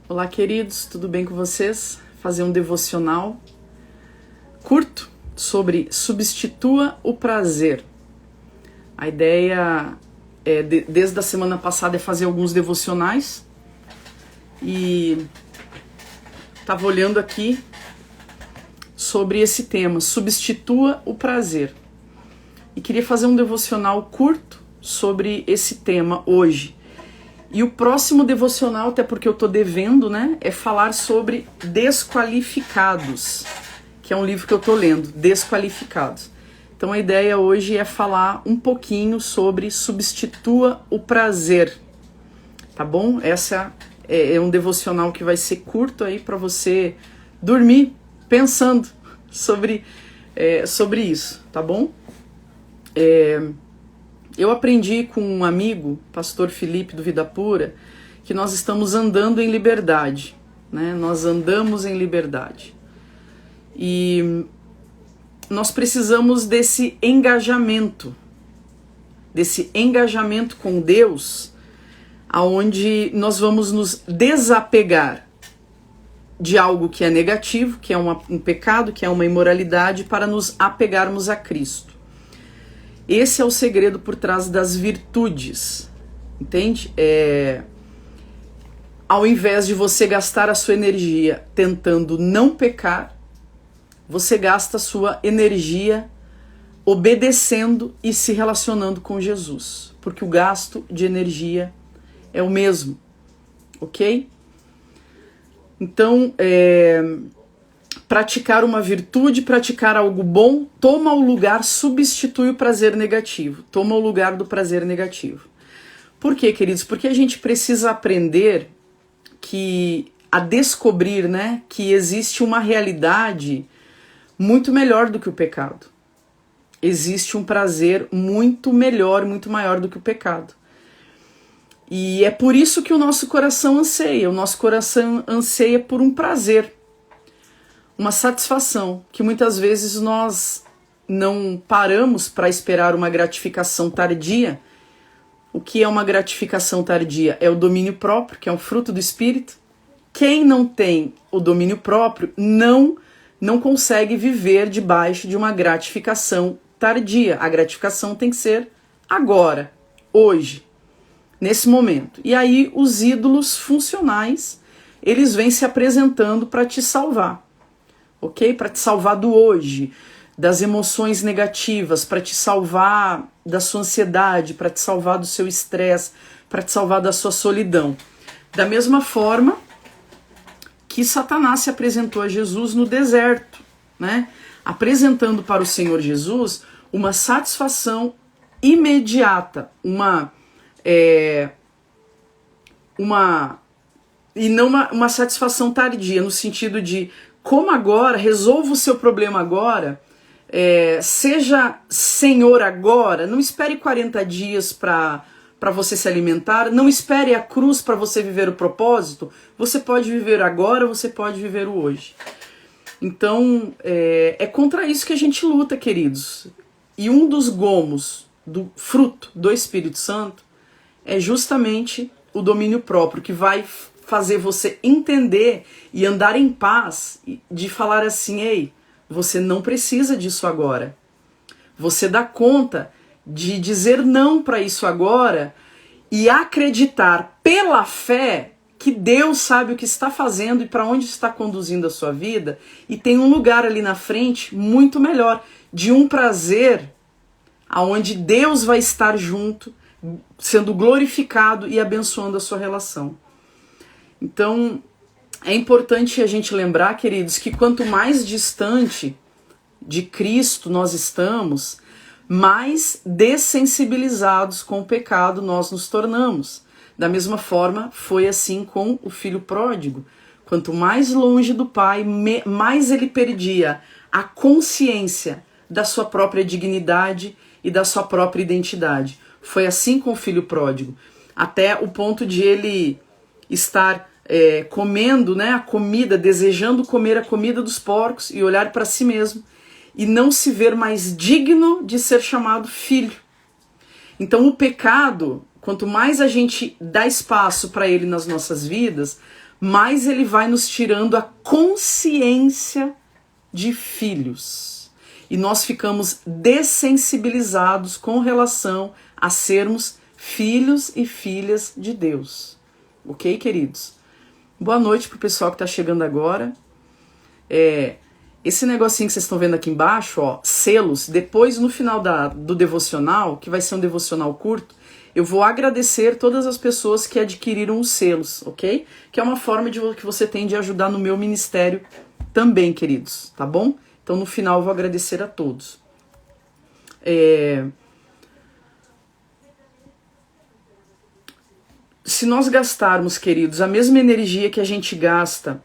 Olá, queridos, tudo bem com vocês? Fazer um devocional curto sobre substitua o prazer. A ideia desde a semana passada é fazer alguns devocionais e estava olhando aqui sobre esse tema, substitua o prazer. E queria fazer um devocional curto sobre esse tema hoje. E o próximo devocional, até porque eu tô devendo, né, é falar sobre Desqualificados, que é um livro que eu tô lendo, Desqualificados. Então a ideia hoje é falar um pouquinho sobre substitua o prazer, tá bom? Essa é um devocional que vai ser curto aí para você dormir pensando sobre isso, tá bom? Eu aprendi com um amigo, pastor Felipe do Vida Pura, que nós estamos andando em liberdade, né? Nós andamos em liberdade. E nós precisamos desse engajamento com Deus, aonde nós vamos nos desapegar de algo que é negativo, que é um pecado, que é uma imoralidade, para nos apegarmos a Cristo. Esse é o segredo por trás das virtudes, entende? Ao invés de você gastar a sua energia tentando não pecar, você gasta a sua energia obedecendo e se relacionando com Jesus, porque o gasto de energia é o mesmo, ok? Então, praticar uma virtude, praticar algo bom, toma o lugar, substitui o prazer negativo, toma o lugar do prazer negativo. Por quê, queridos? Porque a gente precisa aprender a descobrir, né, que existe uma realidade muito melhor do que o pecado. Existe um prazer muito melhor, muito maior do que o pecado. E é por isso que o nosso coração anseia por um prazer, uma satisfação, que muitas vezes nós não paramos para esperar uma gratificação tardia. O que é uma gratificação tardia? É o domínio próprio, que é um fruto do Espírito. Quem não tem o domínio próprio não consegue viver debaixo de uma gratificação tardia. A gratificação tem que ser agora, hoje, nesse momento. E aí os ídolos funcionais, eles vêm se apresentando para te salvar. Ok? Para te salvar do hoje, das emoções negativas, para te salvar da sua ansiedade, para te salvar do seu estresse, para te salvar da sua solidão. Da mesma forma que Satanás se apresentou a Jesus no deserto, né? Apresentando para o Senhor Jesus uma satisfação imediata, e não uma satisfação tardia, no sentido de como agora, resolva o seu problema agora, seja Senhor agora, não espere 40 dias para você se alimentar, não espere a cruz para você viver o propósito, você pode viver agora, você pode viver o hoje. Então, é contra isso que a gente luta, queridos. E um dos gomos do fruto do Espírito Santo é justamente o domínio próprio, que vai fazer você entender e andar em paz, de falar assim, ei, você não precisa disso agora. Você dá conta de dizer não para isso agora e acreditar pela fé que Deus sabe o que está fazendo e para onde está conduzindo a sua vida, e tem um lugar ali na frente muito melhor, de um prazer aonde Deus vai estar junto, sendo glorificado e abençoando a sua relação. Então, é importante a gente lembrar, queridos, que quanto mais distante de Cristo nós estamos, mais dessensibilizados com o pecado nós nos tornamos. Da mesma forma, foi assim com o filho pródigo. Quanto mais longe do pai, mais ele perdia a consciência da sua própria dignidade e da sua própria identidade. Foi assim com o filho pródigo, até o ponto de ele estar comendo, né, a comida, desejando comer a comida dos porcos e olhar para si mesmo e não se ver mais digno de ser chamado filho. Então o pecado, quanto mais a gente dá espaço para ele nas nossas vidas, mais ele vai nos tirando a consciência de filhos. E nós ficamos dessensibilizados com relação a sermos filhos e filhas de Deus. Ok, queridos? Boa noite pro pessoal que tá chegando agora. Esse negocinho que vocês estão vendo aqui embaixo, ó, selos, depois no final do devocional, que vai ser um devocional curto, eu vou agradecer todas as pessoas que adquiriram os selos, ok? Que é uma forma que você tem de ajudar no meu ministério também, queridos, tá bom? Então no final eu vou agradecer a todos. Se nós gastarmos, queridos, a mesma energia que a gente gasta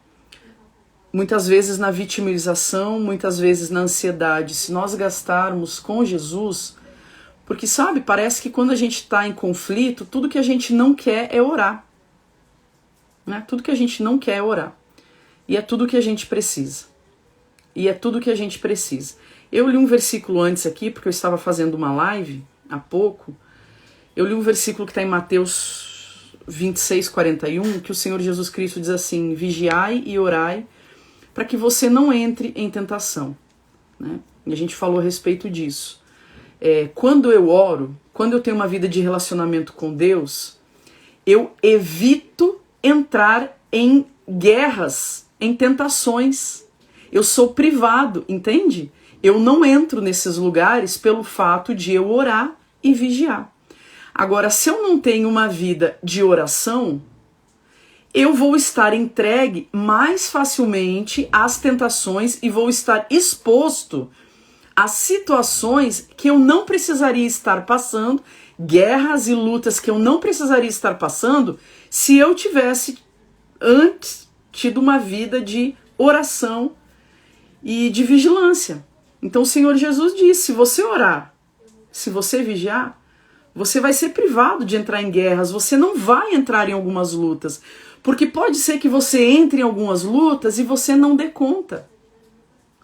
muitas vezes na vitimização, muitas vezes na ansiedade, se nós gastarmos com Jesus, porque sabe, parece que quando a gente está em conflito, tudo que a gente não quer é orar, né? Tudo que a gente não quer é orar, e é tudo que a gente precisa, Eu li um versículo antes aqui, porque eu estava fazendo uma live há pouco, eu li um versículo que está em Mateus 26:41, que o Senhor Jesus Cristo diz assim: vigiai e orai, para que você não entre em tentação, né? E a gente falou a respeito disso. Quando eu oro, quando eu tenho uma vida de relacionamento com Deus, eu evito entrar em guerras, em tentações. Eu sou privado, entende? Eu não entro nesses lugares pelo fato de eu orar e vigiar. Agora, se eu não tenho uma vida de oração, eu vou estar entregue mais facilmente às tentações e vou estar exposto a situações que eu não precisaria estar passando, guerras e lutas que eu não precisaria estar passando, se eu tivesse antes tido uma vida de oração e de vigilância. Então o Senhor Jesus disse: se você orar, se você vigiar, você vai ser privado de entrar em guerras, você não vai entrar em algumas lutas, porque pode ser que você entre em algumas lutas e você não dê conta.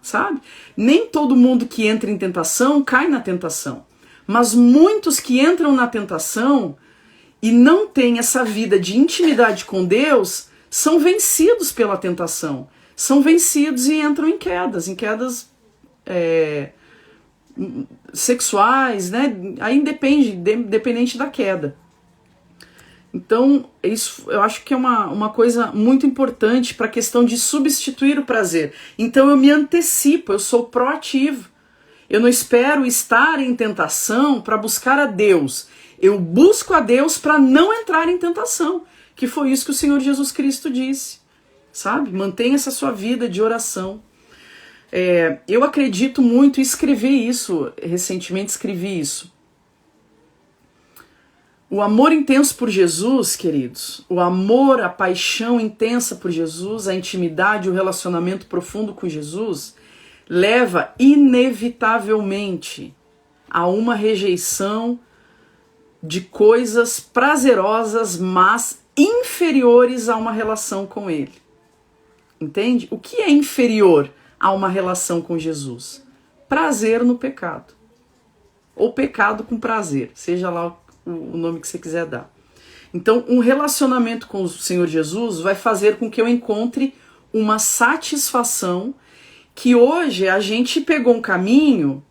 Sabe? Nem todo mundo que entra em tentação cai na tentação, mas muitos que entram na tentação e não têm essa vida de intimidade com Deus são vencidos pela tentação, são vencidos e entram em quedas sexuais, né? Aí dependente da queda. Então, isso eu acho que é uma coisa muito importante para a questão de substituir o prazer. Então eu me antecipo, eu sou proativo. Eu não espero estar em tentação para buscar a Deus. Eu busco a Deus para não entrar em tentação, que foi isso que o Senhor Jesus Cristo disse. Sabe? Mantenha essa sua vida de oração. Eu acredito muito, e escrevi isso, recentemente escrevi isso. O amor intenso por Jesus, queridos, o amor, a paixão intensa por Jesus, a intimidade, o relacionamento profundo com Jesus, leva inevitavelmente a uma rejeição de coisas prazerosas, mas inferiores a uma relação com Ele. Entende? O que é inferior a uma relação com Jesus? Prazer no pecado. Ou pecado com prazer, seja lá o nome que você quiser dar. Então, um relacionamento com o Senhor Jesus vai fazer com que eu encontre uma satisfação que hoje a gente pegou um caminho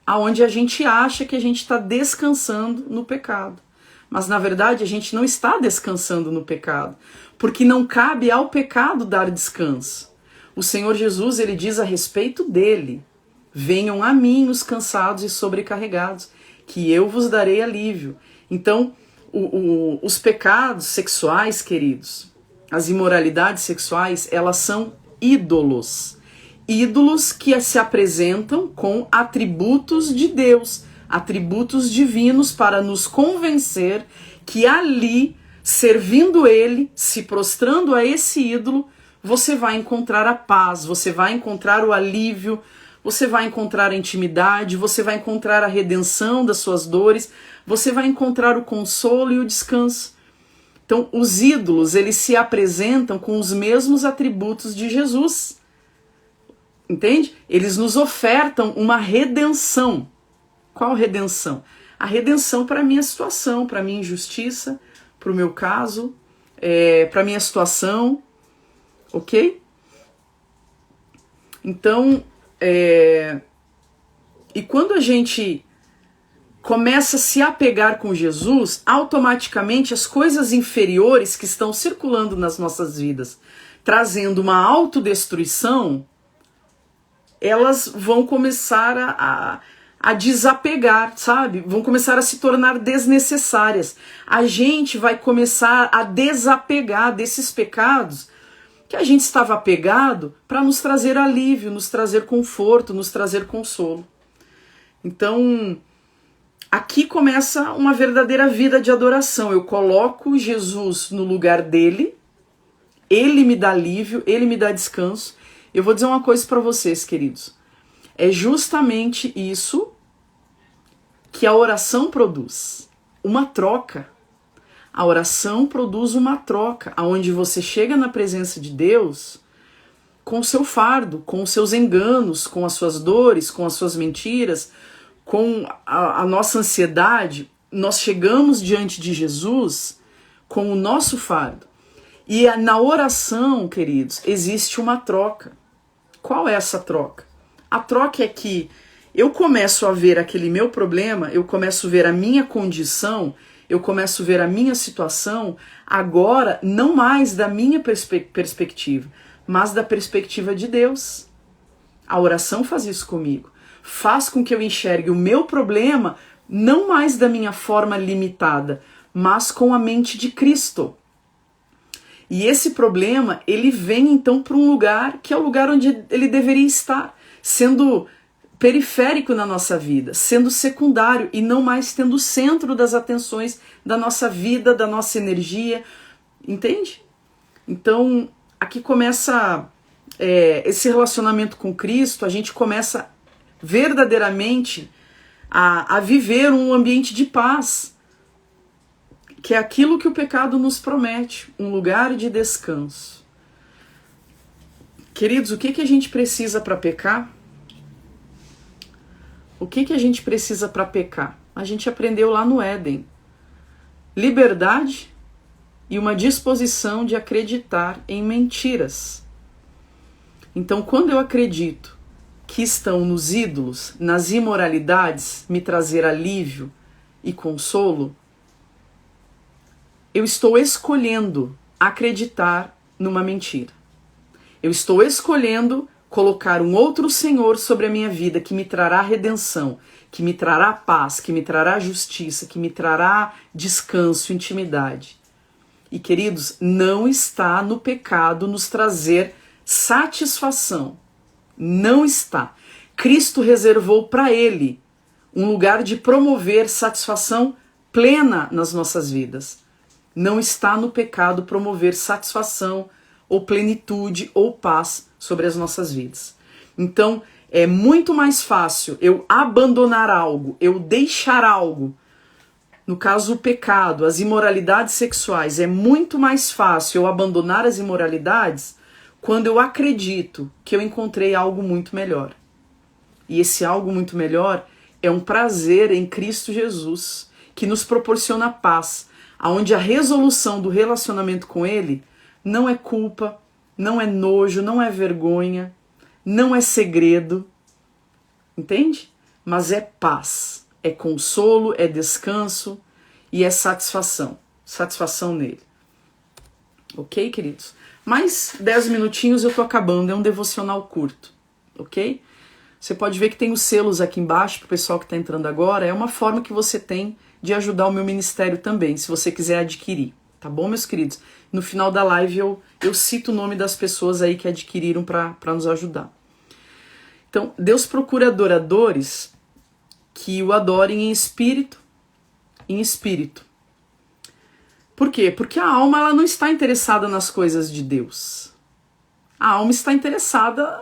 aonde a gente acha que a gente está descansando no pecado. Mas, na verdade, a gente não está descansando no pecado, porque não cabe ao pecado dar descanso. O Senhor Jesus, ele diz a respeito dele: venham a mim os cansados e sobrecarregados, que eu vos darei alívio. Então, os pecados sexuais, queridos, as imoralidades sexuais, elas são ídolos. Ídolos que se apresentam com atributos de Deus, atributos divinos, para nos convencer que ali, servindo Ele, se prostrando a esse ídolo, você vai encontrar a paz, você vai encontrar o alívio, você vai encontrar a intimidade, você vai encontrar a redenção das suas dores, você vai encontrar o consolo e o descanso. Então, os ídolos, eles se apresentam com os mesmos atributos de Jesus. Entende? Eles nos ofertam uma redenção. Qual redenção? A redenção para a minha situação, para a minha injustiça, para o meu caso, para a minha situação. ok? Então, e quando a gente começa a se apegar com Jesus, automaticamente as coisas inferiores que estão circulando nas nossas vidas, trazendo uma autodestruição, elas vão começar a desapegar, sabe? Vão começar a se tornar desnecessárias. A gente vai começar a desapegar desses pecados que a gente estava apegado para nos trazer alívio, nos trazer conforto, nos trazer consolo. Então, aqui começa uma verdadeira vida de adoração. Eu coloco Jesus no lugar dele, ele me dá alívio, ele me dá descanso. Eu vou dizer uma coisa para vocês, queridos. É justamente isso que a oração produz. Uma troca. A oração produz uma troca, onde você chega na presença de Deus com o seu fardo, com os seus enganos, com as suas dores, com as suas mentiras, com a nossa ansiedade. Nós chegamos diante de Jesus com o nosso fardo. E na oração, queridos, existe uma troca. Qual é essa troca? A troca é que eu começo a ver aquele meu problema, eu começo a ver a minha condição, eu começo a ver a minha situação, agora não mais da minha perspectiva, mas da perspectiva de Deus. A oração faz isso comigo. Faz com que eu enxergue o meu problema não mais da minha forma limitada, mas com a mente de Cristo. E esse problema, ele vem então para um lugar que é o lugar onde ele deveria estar, sendo periférico na nossa vida, sendo secundário e não mais tendo o centro das atenções da nossa vida, da nossa energia, entende? Então, aqui começa esse relacionamento com Cristo, a gente começa verdadeiramente a viver um ambiente de paz, que é aquilo que o pecado nos promete, um lugar de descanso. Queridos, o que a gente precisa para pecar? O que a gente precisa para pecar? A gente aprendeu lá no Éden. Liberdade e uma disposição de acreditar em mentiras. Então, quando eu acredito que estão nos ídolos, nas imoralidades, me trazer alívio e consolo, eu estou escolhendo acreditar numa mentira. Eu estou escolhendo colocar um outro Senhor sobre a minha vida que me trará redenção, que me trará paz, que me trará justiça, que me trará descanso, intimidade. E, queridos, não está no pecado nos trazer satisfação. Não está. Cristo reservou para ele um lugar de promover satisfação plena nas nossas vidas. Não está no pecado promover satisfação ou plenitude ou paz sobre as nossas vidas. Então, é muito mais fácil eu abandonar algo, eu deixar algo. No caso, o pecado, as imoralidades sexuais, é muito mais fácil eu abandonar as imoralidades quando eu acredito que eu encontrei algo muito melhor. E esse algo muito melhor é um prazer em Cristo Jesus, que nos proporciona paz, onde a resolução do relacionamento com Ele não é culpa, não é nojo, não é vergonha, não é segredo, entende? Mas é paz, é consolo, é descanso e é satisfação nele. Ok, queridos? Mais 10 minutinhos eu tô acabando, é um devocional curto, ok? Você pode ver que tem os selos aqui embaixo para o pessoal que está entrando agora, é uma forma que você tem de ajudar o meu ministério também, se você quiser adquirir, tá bom, meus queridos? No final da live eu cito o nome das pessoas aí que adquiriram para nos ajudar. Então, Deus procura adoradores que o adorem em espírito. Por quê? Porque a alma ela não está interessada nas coisas de Deus. A alma está interessada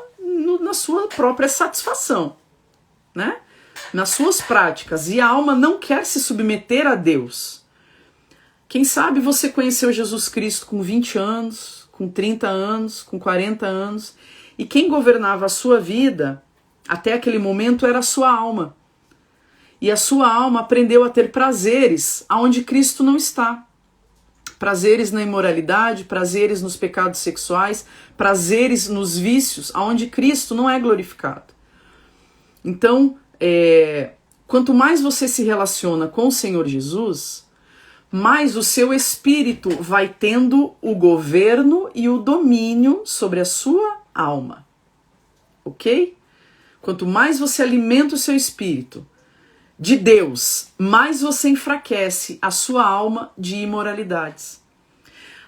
na sua própria satisfação, né? Nas suas práticas, e a alma não quer se submeter a Deus. Quem sabe você conheceu Jesus Cristo com 20 anos, com 30 anos, com 40 anos, e quem governava a sua vida até aquele momento era a sua alma. E a sua alma aprendeu a ter prazeres aonde Cristo não está. prazeres na imoralidade, prazeres nos pecados sexuais, prazeres nos vícios, aonde Cristo não é glorificado. Então, quanto mais você se relaciona com o Senhor Jesus, mais o seu espírito vai tendo o governo e o domínio sobre a sua alma. Ok? Quanto mais você alimenta o seu espírito de Deus, mais você enfraquece a sua alma de imoralidades.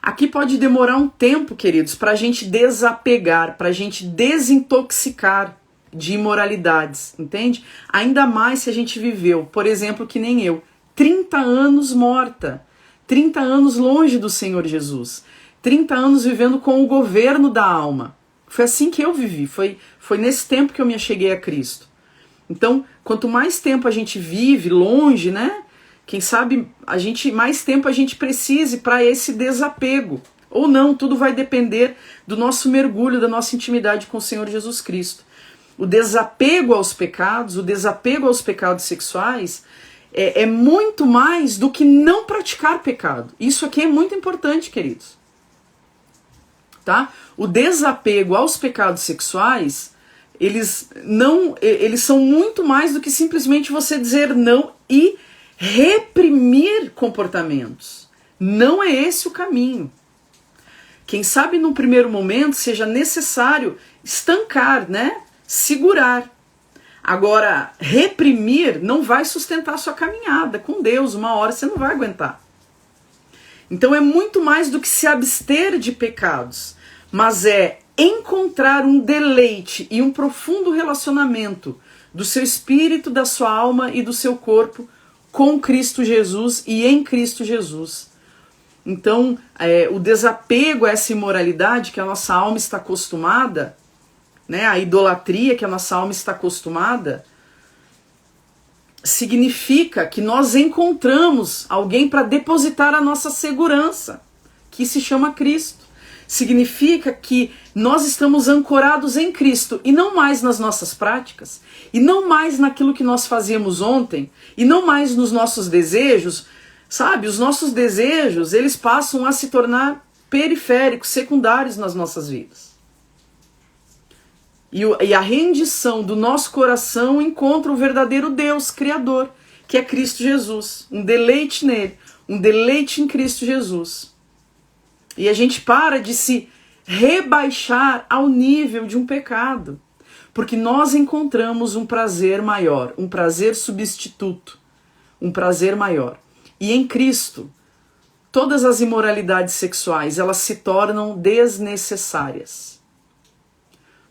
Aqui pode demorar um tempo, queridos, para a gente desapegar, para a gente desintoxicar de imoralidades, entende? Ainda mais se a gente viveu, por exemplo, que nem eu, 30 anos morta, 30 anos longe do Senhor Jesus, 30 anos vivendo com o governo da alma. Foi assim que eu vivi, foi nesse tempo que eu me acheguei a Cristo. Então, quanto mais tempo a gente vive longe, né? Quem sabe mais tempo a gente precise para esse desapego. Ou não, tudo vai depender do nosso mergulho, da nossa intimidade com o Senhor Jesus Cristo. O desapego aos pecados, o desapego aos pecados sexuais é muito mais do que não praticar pecado. Isso aqui é muito importante, queridos. Tá? O desapego aos pecados sexuais, eles são muito mais do que simplesmente você dizer não e reprimir comportamentos. Não é esse o caminho. Quem sabe num primeiro momento seja necessário estancar, né? Segurar. Agora, reprimir não vai sustentar a sua caminhada com Deus. Uma hora você não vai aguentar. Então é muito mais do que se abster de pecados, mas é encontrar um deleite e um profundo relacionamento do seu espírito, da sua alma e do seu corpo com Cristo Jesus e em Cristo Jesus. Então, o desapego a essa imoralidade que a nossa alma está acostumada, né, a idolatria que a nossa alma está acostumada, significa que nós encontramos alguém para depositar a nossa segurança, que se chama Cristo. Significa que nós estamos ancorados em Cristo e não mais nas nossas práticas, e não mais naquilo que nós fazíamos ontem, e não mais nos nossos desejos. Sabe, os nossos desejos, eles passam a se tornar periféricos, secundários nas nossas vidas. E a rendição do nosso coração encontra o verdadeiro Deus, Criador, que é Cristo Jesus. Um deleite nele, um deleite em Cristo Jesus. E a gente para de se rebaixar ao nível de um pecado, porque nós encontramos um prazer maior, um prazer substituto, um prazer maior. E em Cristo, todas as imoralidades sexuais, elas se tornam desnecessárias.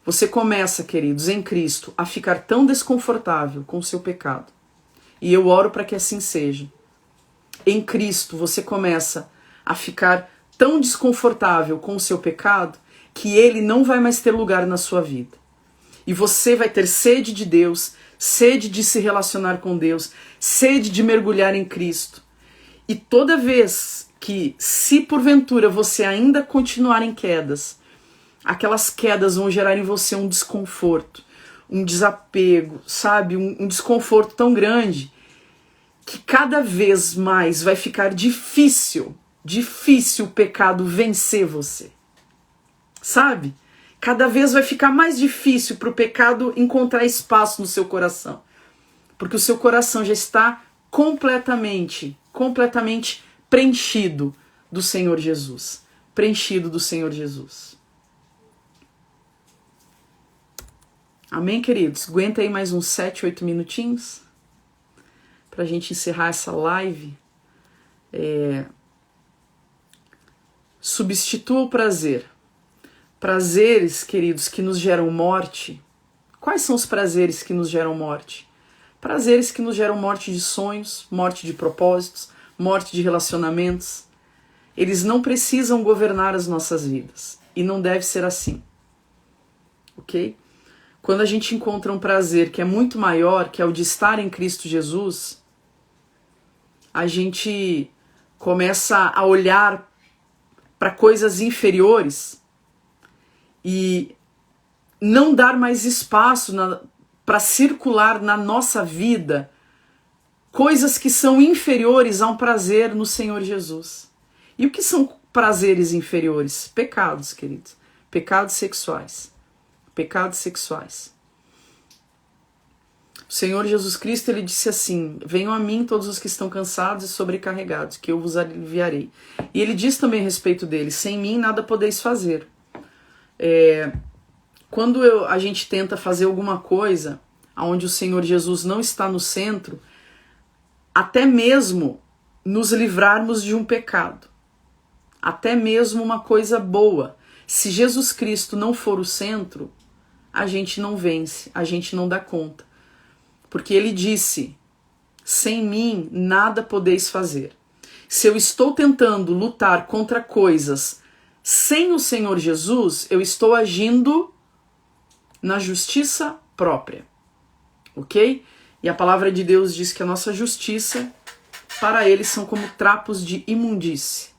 Você começa, queridos, em Cristo, a ficar tão desconfortável com o seu pecado. E eu oro para que assim seja. Em Cristo, você começa a ficar tão desconfortável com o seu pecado que ele não vai mais ter lugar na sua vida. E você vai ter sede de Deus, sede de se relacionar com Deus, sede de mergulhar em Cristo. E toda vez que, se porventura você ainda continuar em quedas, aquelas quedas vão gerar em você um desconforto, um desapego, sabe? Um desconforto tão grande que cada vez mais vai ficar difícil o pecado vencer você. Sabe? Cada vez vai ficar mais difícil para o pecado encontrar espaço no seu coração. Porque o seu coração já está completamente preenchido do Senhor Jesus. Preenchido do Senhor Jesus. Amém, queridos? Aguenta aí mais uns 7, 8 minutinhos pra gente encerrar essa live. Substitua o prazer. Prazeres, queridos, que nos geram morte. Quais são os prazeres que nos geram morte? Prazeres que nos geram morte de sonhos, morte de propósitos, morte de relacionamentos. Eles não precisam governar as nossas vidas. E não deve ser assim. Ok? Quando a gente encontra um prazer que é muito maior, que é o de estar em Cristo Jesus, a gente começa a olhar para coisas inferiores e não dar mais espaço para circular na nossa vida coisas que são inferiores a um prazer no Senhor Jesus. E o que são prazeres inferiores? Pecados, queridos. Pecados sexuais. Pecados sexuais. O Senhor Jesus Cristo, ele disse assim: venham a mim todos os que estão cansados e sobrecarregados, que eu vos aliviarei. E ele diz também a respeito dele: sem mim nada podeis fazer. Quando a gente tenta fazer alguma coisa onde o Senhor Jesus não está no centro, até mesmo nos livrarmos de um pecado, até mesmo uma coisa boa, se Jesus Cristo não for o centro, a gente não vence, a gente não dá conta. Porque ele disse: sem mim nada podeis fazer. Se eu estou tentando lutar contra coisas sem o Senhor Jesus, eu estou agindo na justiça própria. Ok? E a palavra de Deus diz que a nossa justiça, para eles, são como trapos de imundície.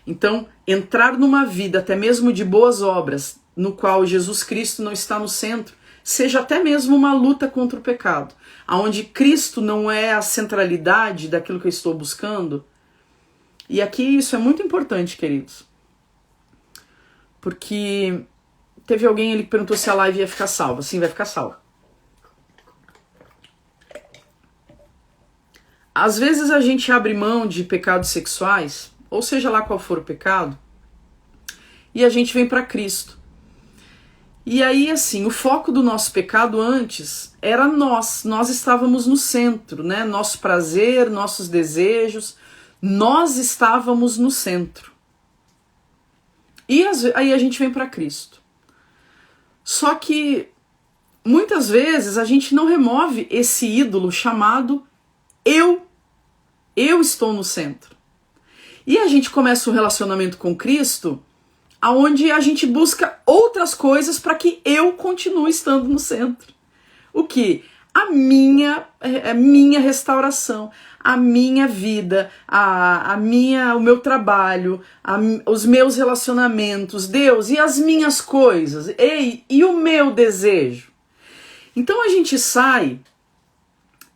Então, entrar numa vida, até mesmo de boas obras, no qual Jesus Cristo não está no centro, seja até mesmo uma luta contra o pecado, onde Cristo não é a centralidade daquilo que eu estou buscando. E aqui isso é muito importante, queridos. Porque teve alguém ali que perguntou se a live ia ficar salva. Sim, vai ficar salva. Às vezes a gente abre mão de pecados sexuais, ou seja lá qual for o pecado, e a gente vem para Cristo. E aí, assim, o foco do nosso pecado antes era nós estávamos no centro, né? Nosso prazer, nossos desejos, nós estávamos no centro. E aí a gente vem para Cristo. Só que muitas vezes a gente não remove esse ídolo chamado eu estou no centro. E a gente começa um relacionamento com Cristo, aonde a gente busca outras coisas para que eu continue estando no centro. O que? A minha restauração, a minha vida, o meu trabalho, os meus relacionamentos, Deus, e as minhas coisas, e o meu desejo. Então a gente sai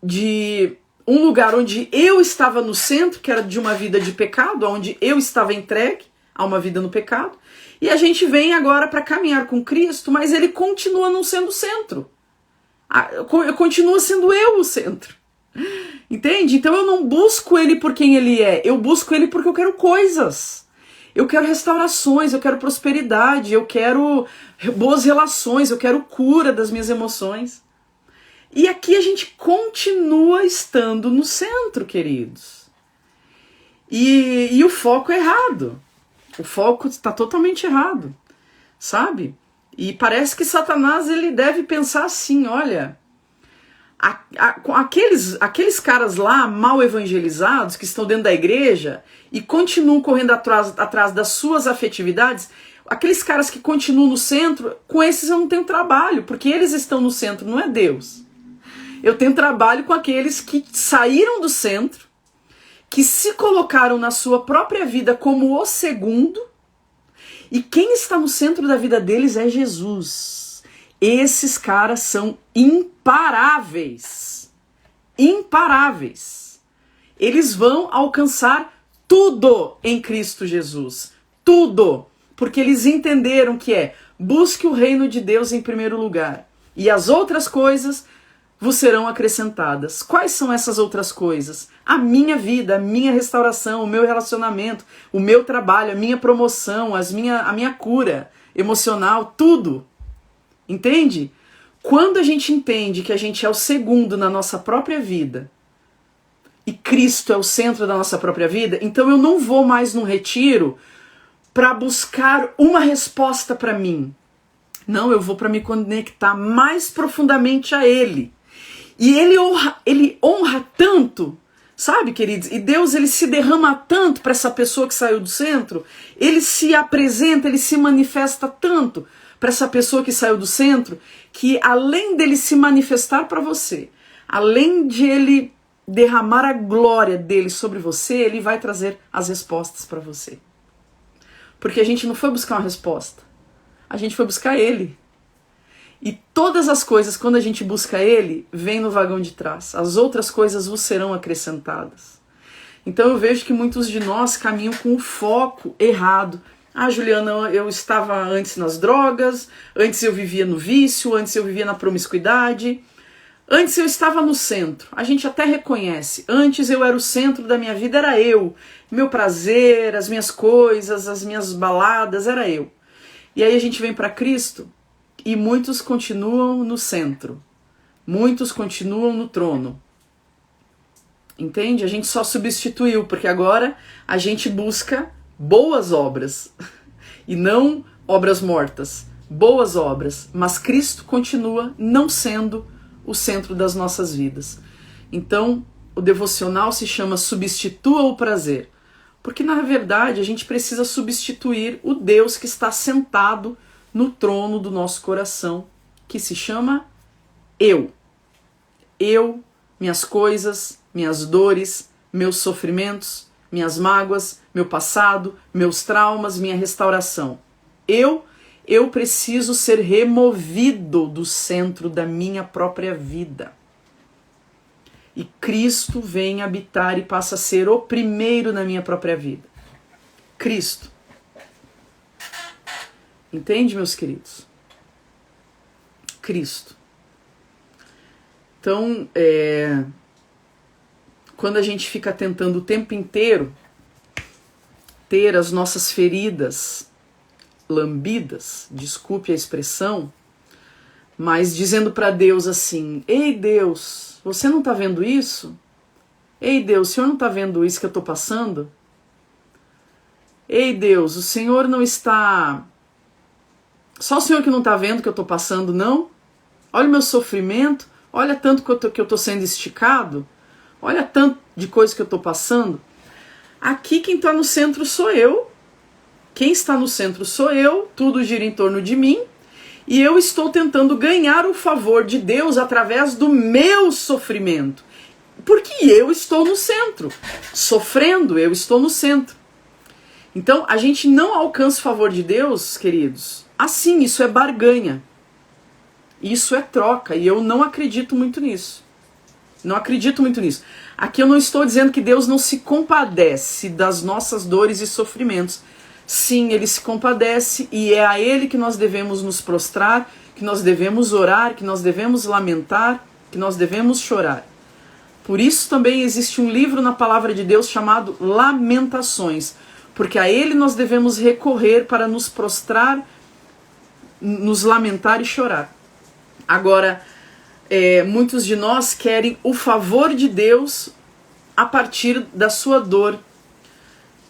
de um lugar onde eu estava no centro, que era de uma vida de pecado, onde eu estava entregue a uma vida no pecado, e a gente vem agora para caminhar com Cristo, mas ele continua não sendo o centro. Continua sendo eu o centro. Entende? Então eu não busco ele por quem ele é, eu busco ele porque eu quero coisas. Eu quero restaurações, eu quero prosperidade, eu quero boas relações, eu quero cura das minhas emoções. E aqui a gente continua estando no centro, queridos. E o foco é errado. O foco está totalmente errado, sabe? E parece que Satanás ele deve pensar assim, olha, aqueles caras lá mal evangelizados que estão dentro da igreja e continuam correndo atrás das suas afetividades, aqueles caras que continuam no centro, com esses eu não tenho trabalho, porque eles estão no centro, não é Deus. Eu tenho trabalho com aqueles que saíram do centro, que se colocaram na sua própria vida como o segundo, e quem está no centro da vida deles é Jesus. Esses caras são imparáveis. Imparáveis. Eles vão alcançar tudo em Cristo Jesus. Tudo. Porque eles entenderam que busque o reino de Deus em primeiro lugar. E as outras coisas vos serão acrescentadas. Quais são essas outras coisas? A minha vida, a minha restauração, o meu relacionamento, o meu trabalho, a minha promoção, a minha cura emocional, tudo. Entende? Quando a gente entende que a gente é o segundo na nossa própria vida e Cristo é o centro da nossa própria vida, então eu não vou mais num retiro para buscar uma resposta para mim. Não, eu vou para me conectar mais profundamente a Ele. E ele honra tanto, sabe, queridos? E Deus, ele se derrama tanto para essa pessoa que saiu do centro, ele se apresenta, ele se manifesta tanto para essa pessoa que saiu do centro, que além dele se manifestar para você, além de ele derramar a glória dele sobre você, ele vai trazer as respostas para você. Porque a gente não foi buscar uma resposta, a gente foi buscar ele. E todas as coisas, quando a gente busca ele, vem no vagão de trás. As outras coisas vos serão acrescentadas. Então eu vejo que muitos de nós caminham com o foco errado. Ah, Juliana, eu estava antes nas drogas, antes eu vivia no vício, antes eu vivia na promiscuidade, antes eu estava no centro. A gente até reconhece, antes eu era o centro da minha vida, era eu. Meu prazer, as minhas coisas, as minhas baladas, era eu. E aí a gente vem para Cristo e muitos continuam no centro. Muitos continuam no trono. Entende? A gente só substituiu, porque agora a gente busca boas obras e não obras mortas. Boas obras. Mas Cristo continua não sendo o centro das nossas vidas. Então, o devocional se chama Substitua o Prazer. Porque, na verdade, a gente precisa substituir o Deus que está sentado no trono do nosso coração, que se chama eu. Eu, minhas coisas, minhas dores, meus sofrimentos, minhas mágoas, meu passado, meus traumas, minha restauração. Eu preciso ser removido do centro da minha própria vida. E Cristo vem habitar e passa a ser o primeiro na minha própria vida. Cristo. Entende, meus queridos? Cristo. Então, quando a gente fica tentando o tempo inteiro ter as nossas feridas lambidas, desculpe a expressão, mas dizendo para Deus assim: ei Deus, você não está vendo isso? Ei Deus, o Senhor não está vendo isso que eu estou passando? Ei Deus, o Senhor não está... Só o Senhor que não está vendo o que eu estou passando, não? Olha o meu sofrimento, olha tanto que eu estou sendo esticado, olha tanto de coisa que eu estou passando. Aqui quem está no centro sou eu, quem está no centro sou eu, tudo gira em torno de mim, e eu estou tentando ganhar o favor de Deus através do meu sofrimento. Porque eu estou no centro. Sofrendo, eu estou no centro. Então, a gente não alcança o favor de Deus, queridos. Assim, isso é barganha. Isso é troca. E eu não acredito muito nisso. Não acredito muito nisso. Aqui eu não estou dizendo que Deus não se compadece das nossas dores e sofrimentos. Sim, Ele se compadece e é a Ele que nós devemos nos prostrar, que nós devemos orar, que nós devemos lamentar, que nós devemos chorar. Por isso também existe um livro na Palavra de Deus chamado Lamentações, porque a Ele nós devemos recorrer para nos prostrar, nos lamentar e chorar. Agora, muitos de nós querem o favor de Deus a partir da sua dor.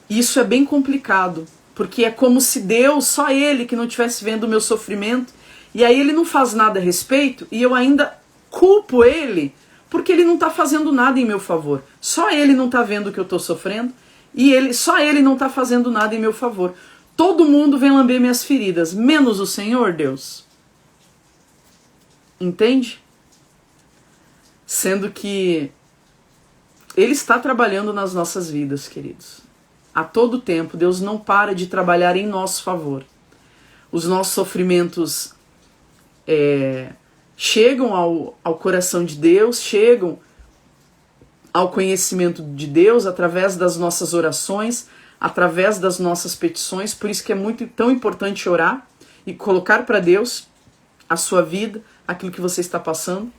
E isso é bem complicado, porque é como se Deus, só Ele que não estivesse vendo o meu sofrimento, e aí Ele não faz nada a respeito, e eu ainda culpo Ele, porque Ele não está fazendo nada em meu favor. Só Ele não está vendo o que eu estou sofrendo, e só Ele não está fazendo nada em meu favor. Todo mundo vem lamber minhas feridas, menos o Senhor, Deus. Entende? Sendo que Ele está trabalhando nas nossas vidas, queridos. A todo tempo, Deus não para de trabalhar em nosso favor. Os nossos sofrimentos chegam ao coração de Deus, chegam ao conhecimento de Deus através das nossas orações, através das nossas petições. Por isso que é tão importante orar e colocar para Deus a sua vida, aquilo que você está passando.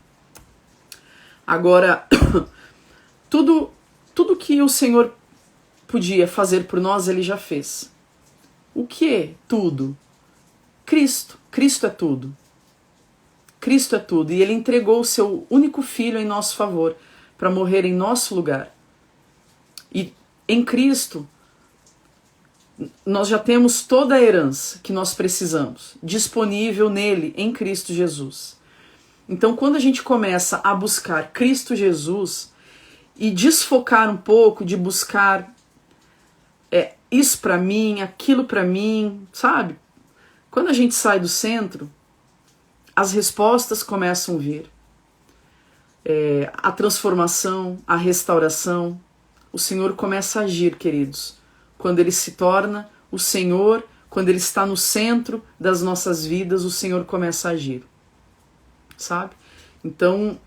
Agora, tudo que o Senhor podia fazer por nós, Ele já fez. O que é tudo? Cristo. Cristo é tudo. Cristo é tudo. E Ele entregou o seu único Filho em nosso favor, para morrer em nosso lugar. E em Cristo, nós já temos toda a herança que nós precisamos, disponível nele, em Cristo Jesus. Então, quando a gente começa a buscar Cristo Jesus e desfocar um pouco de buscar isso pra mim, aquilo pra mim, sabe? Quando a gente sai do centro, as respostas começam a vir. A transformação, a restauração, o Senhor começa a agir, queridos. Quando Ele se torna o Senhor, quando Ele está no centro das nossas vidas, o Senhor começa a agir. Sabe? Então,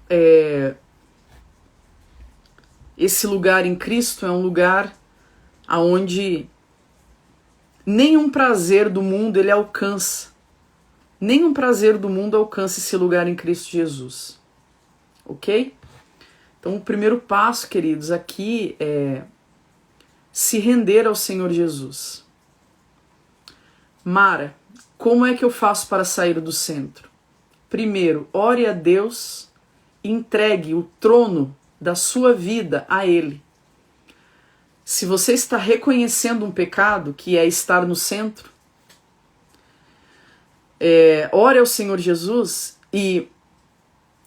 esse lugar em Cristo é um lugar aonde nenhum prazer do mundo ele alcança. Nenhum prazer do mundo alcança esse lugar em Cristo Jesus. Ok? Então o primeiro passo, queridos, aqui é se render ao Senhor Jesus. Mara, como é que eu faço para sair do centro? Primeiro, ore a Deus e entregue o trono da sua vida a Ele. Se você está reconhecendo um pecado, que é estar no centro, ore ao Senhor Jesus e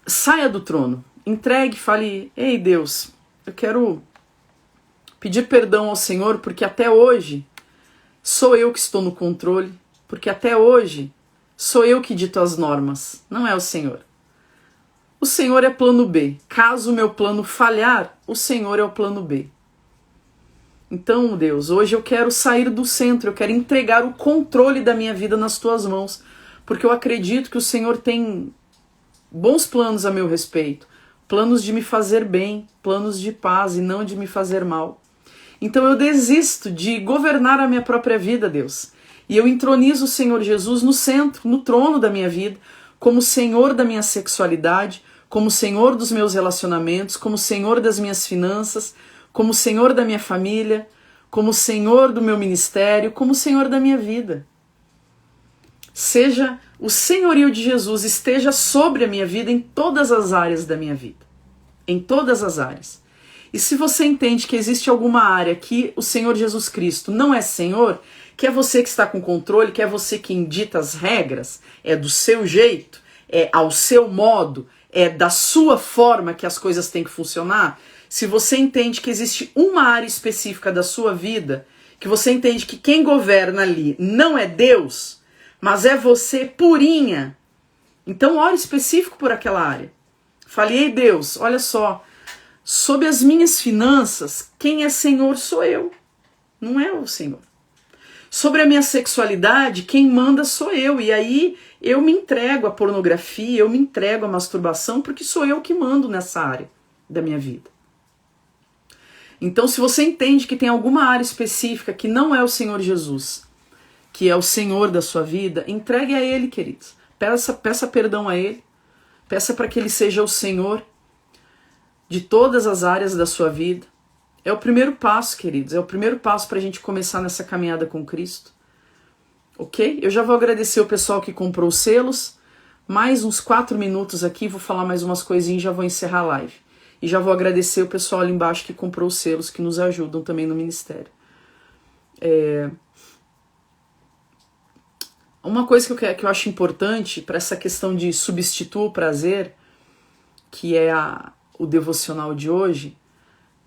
saia do trono. Entregue, fale, ei Deus, eu quero pedir perdão ao Senhor porque até hoje sou eu que estou no controle, porque até hoje sou eu que dito as normas, não é o Senhor. O Senhor é plano B. Caso o meu plano falhar, o Senhor é o plano B. Então, Deus, hoje eu quero sair do centro, eu quero entregar o controle da minha vida nas tuas mãos, porque eu acredito que o Senhor tem bons planos a meu respeito, planos de me fazer bem, planos de paz e não de me fazer mal. Então eu desisto de governar a minha própria vida, Deus, e eu entronizo o Senhor Jesus no centro, no trono da minha vida, como Senhor da minha sexualidade, como Senhor dos meus relacionamentos, como Senhor das minhas finanças, como Senhor da minha família, como Senhor do meu ministério, como Senhor da minha vida. Seja o senhorio de Jesus, esteja sobre a minha vida em todas as áreas da minha vida. Em todas as áreas. E se você entende que existe alguma área que o Senhor Jesus Cristo não é Senhor, que é você que está com controle, que é você que indita as regras, é do seu jeito, é ao seu modo, é da sua forma que as coisas têm que funcionar, se você entende que existe uma área específica da sua vida, que você entende que quem governa ali não é Deus, mas é você purinha, então ore específico por aquela área. Falei, Deus, olha só, sobre as minhas finanças, quem é Senhor sou eu, não é o Senhor. Sobre a minha sexualidade, quem manda sou eu, e aí eu me entrego à pornografia, eu me entrego à masturbação, porque sou eu que mando nessa área da minha vida. Então, se você entende que tem alguma área específica que não é o Senhor Jesus, que é o Senhor da sua vida, entregue a Ele, queridos. Peça perdão a Ele. Peça para que Ele seja o Senhor de todas as áreas da sua vida. É o primeiro passo, queridos. É o primeiro passo para a gente começar nessa caminhada com Cristo. Ok? Eu já vou agradecer o pessoal que comprou os selos. Mais uns 4 minutos aqui, vou falar mais umas coisinhas e já vou encerrar a live. E já vou agradecer o pessoal ali embaixo que comprou os selos, que nos ajudam também no ministério. Uma coisa que eu acho importante para essa questão de substituir o prazer, que é o devocional de hoje,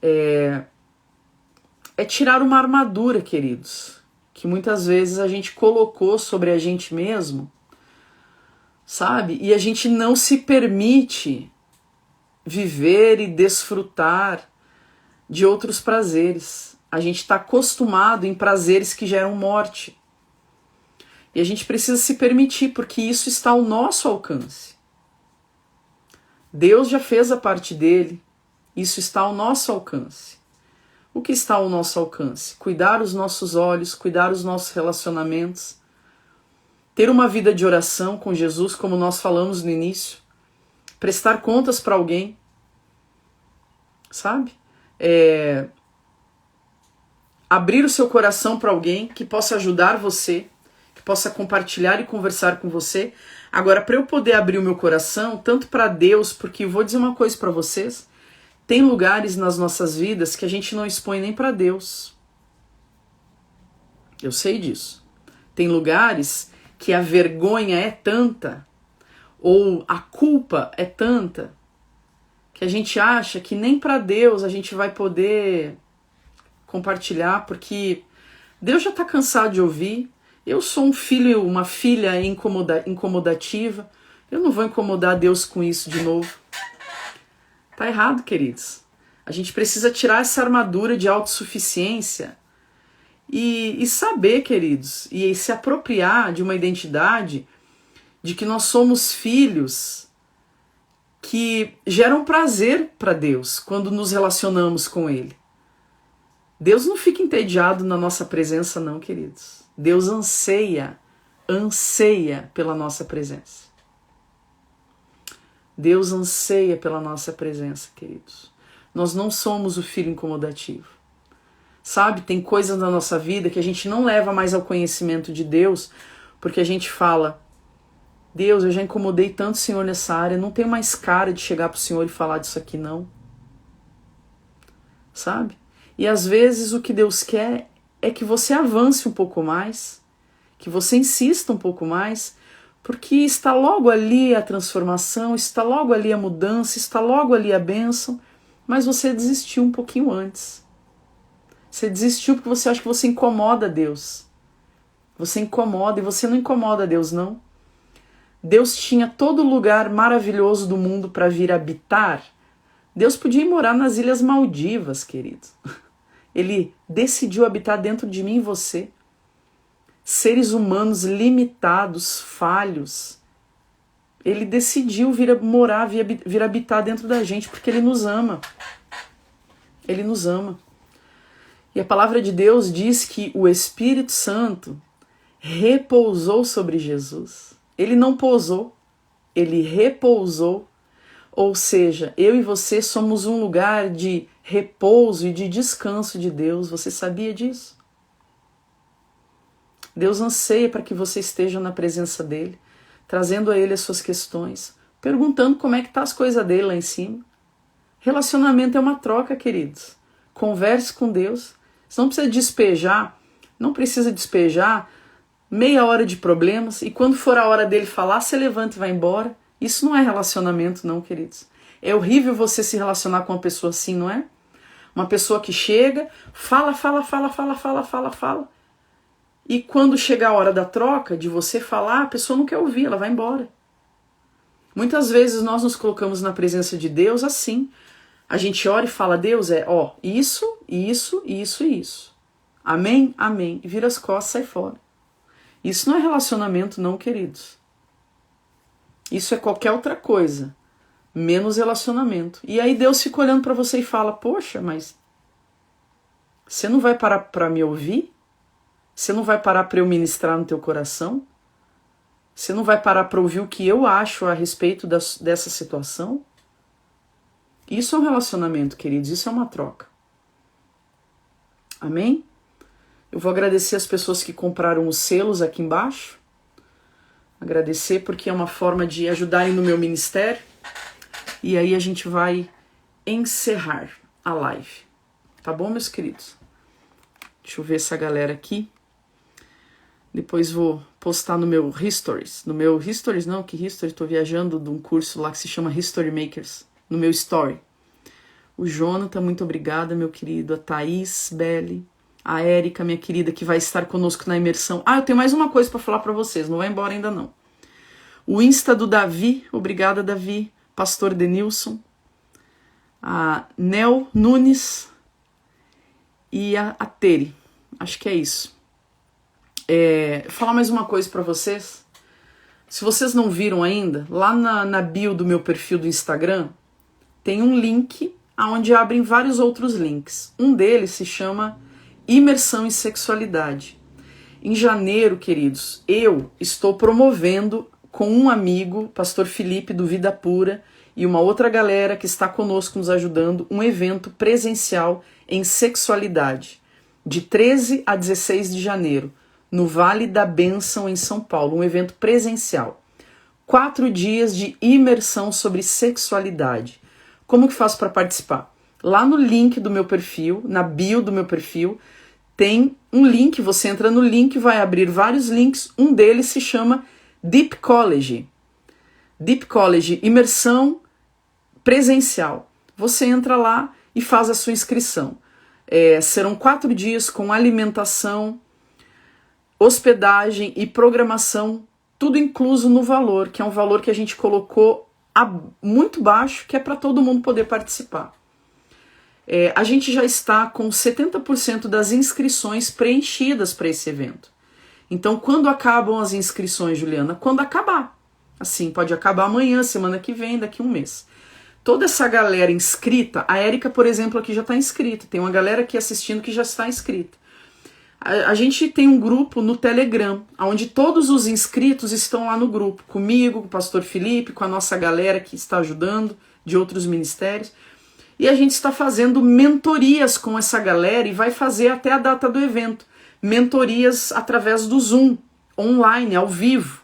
é tirar uma armadura, queridos, que muitas vezes a gente colocou sobre a gente mesmo, sabe? E a gente não se permite viver e desfrutar de outros prazeres. A gente está acostumado em prazeres que geram morte. E a gente precisa se permitir, porque isso está ao nosso alcance. Deus já fez a parte dele, isso está ao nosso alcance. O que está ao nosso alcance? Cuidar os nossos olhos, cuidar os nossos relacionamentos, ter uma vida de oração com Jesus, como nós falamos no início, prestar contas para alguém, sabe? Abrir o seu coração para alguém que possa ajudar você, que possa compartilhar e conversar com você. Agora, para eu poder abrir o meu coração, tanto para Deus, porque eu vou dizer uma coisa para vocês, tem lugares nas nossas vidas que a gente não expõe nem para Deus. Eu sei disso. Tem lugares que a vergonha é tanta, ou a culpa é tanta, que a gente acha que nem para Deus a gente vai poder compartilhar, porque Deus já está cansado de ouvir. Eu sou um filho, uma filha incomodativa, eu não vou incomodar Deus com isso de novo. Tá errado, queridos. A gente precisa tirar essa armadura de autossuficiência e saber, queridos, e se apropriar de uma identidade de que nós somos filhos que geram prazer para Deus quando nos relacionamos com Ele. Deus não fica entediado na nossa presença, não, queridos. Deus anseia pela nossa presença. Deus anseia pela nossa presença, queridos. Nós não somos o filho incomodativo. Sabe, tem coisas na nossa vida que a gente não leva mais ao conhecimento de Deus, porque a gente fala, Deus, eu já incomodei tanto o Senhor nessa área, não tenho mais cara de chegar pro Senhor e falar disso aqui, não. Sabe? E às vezes o que Deus quer é que você avance um pouco mais, que você insista um pouco mais, porque está logo ali a transformação, está logo ali a mudança, está logo ali a bênção, mas você desistiu um pouquinho antes. Você desistiu porque você acha que você incomoda Deus. Você incomoda, e você não incomoda Deus, não. Deus tinha todo lugar maravilhoso do mundo para vir habitar. Deus podia ir morar nas Ilhas Maldivas, querido. Ele decidiu habitar dentro de mim e você. Seres humanos limitados, falhos. Ele decidiu vir morar, vir habitar dentro da gente, porque Ele nos ama. Ele nos ama. E a palavra de Deus diz que o Espírito Santo repousou sobre Jesus. Ele não pousou, ele repousou. Ou seja, eu e você somos um lugar de repouso e de descanso de Deus. Você sabia disso? Deus anseia para que você esteja na presença dele, trazendo a ele as suas questões, perguntando como é que tá as coisas dele lá em cima. Relacionamento é uma troca, queridos. Converse com Deus. Você não precisa despejar meia hora de problemas, e quando for a hora dele falar, você levanta e vai embora. Isso não é relacionamento, não, queridos. É horrível você se relacionar com uma pessoa assim, não é? Uma pessoa que chega, fala. E quando chega a hora da troca, de você falar, a pessoa não quer ouvir, ela vai embora. Muitas vezes nós nos colocamos na presença de Deus assim. A gente ora e fala, Deus, isso. Amém? Amém. E vira as costas e sai fora. Isso não é relacionamento, não, queridos. Isso é qualquer outra coisa, menos relacionamento. E aí Deus fica olhando para você e fala, poxa, mas você não vai parar para me ouvir? Você não vai parar para eu ministrar no teu coração? Você não vai parar para ouvir o que eu acho a respeito dessa situação? Isso é um relacionamento, queridos, isso é uma troca. Amém? Eu vou agradecer as pessoas que compraram os selos aqui embaixo. Agradecer porque é uma forma de ajudarem no meu ministério. E aí a gente vai encerrar a live. Tá bom, meus queridos? Deixa eu ver essa galera aqui. Depois vou postar no meu Histories. No meu Histories, não, que History? Tô viajando de um curso lá que se chama History Makers. No meu Story. O Jonathan, muito obrigada, meu querido. A Thaís, Belly. A Érica, minha querida, que vai estar conosco na imersão. Eu tenho mais uma coisa para falar para vocês. Não vai embora ainda, não. O Insta do Davi. Obrigada, Davi. Pastor Denilson. A Nel Nunes. E a Tere. Acho que é isso. Falar mais uma coisa para vocês. Se vocês não viram ainda, lá na bio do meu perfil do Instagram, tem um link onde abrem vários outros links. Um deles se chama Imersão em Sexualidade. Em janeiro, queridos, eu estou promovendo com um amigo, pastor Felipe do Vida Pura, e uma outra galera que está conosco nos ajudando, um evento presencial em sexualidade, de 13 a 16 de janeiro, no Vale da Bênção, em São Paulo, um evento presencial. 4 dias de imersão sobre sexualidade. Como que faço para participar? Lá no link do meu perfil, na bio do meu perfil, tem um link, você entra no link, vai abrir vários links, um deles se chama Deep College. Deep College, imersão presencial. Você entra lá e faz a sua inscrição. Serão 4 dias com alimentação, hospedagem e programação, tudo incluso no valor, que é um valor que a gente colocou muito baixo, que é para todo mundo poder participar. A gente já está com 70% das inscrições preenchidas para esse evento. Então, quando acabam as inscrições, Juliana? Quando acabar. Assim, pode acabar amanhã, semana que vem, daqui um mês. Toda essa galera inscrita, a Érica, por exemplo, aqui já está inscrita. Tem uma galera aqui assistindo que já está inscrita. A gente tem um grupo no Telegram, onde todos os inscritos estão lá no grupo, comigo, com o pastor Felipe, com a nossa galera que está ajudando, de outros ministérios. E a gente está fazendo mentorias com essa galera e vai fazer até a data do evento. Mentorias através do Zoom, online, ao vivo,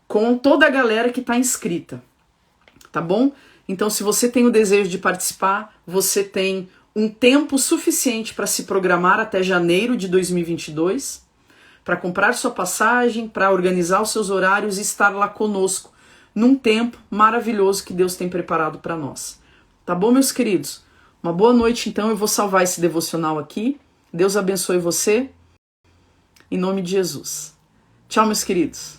com toda a galera que está inscrita. Tá bom? Então, se você tem o desejo de participar, você tem um tempo suficiente para se programar até janeiro de 2022, para comprar sua passagem, para organizar os seus horários e estar lá conosco, num tempo maravilhoso que Deus tem preparado para nós. Tá bom, meus queridos? Uma boa noite, então. Eu vou salvar esse devocional aqui. Deus abençoe você. Em nome de Jesus. Tchau, meus queridos.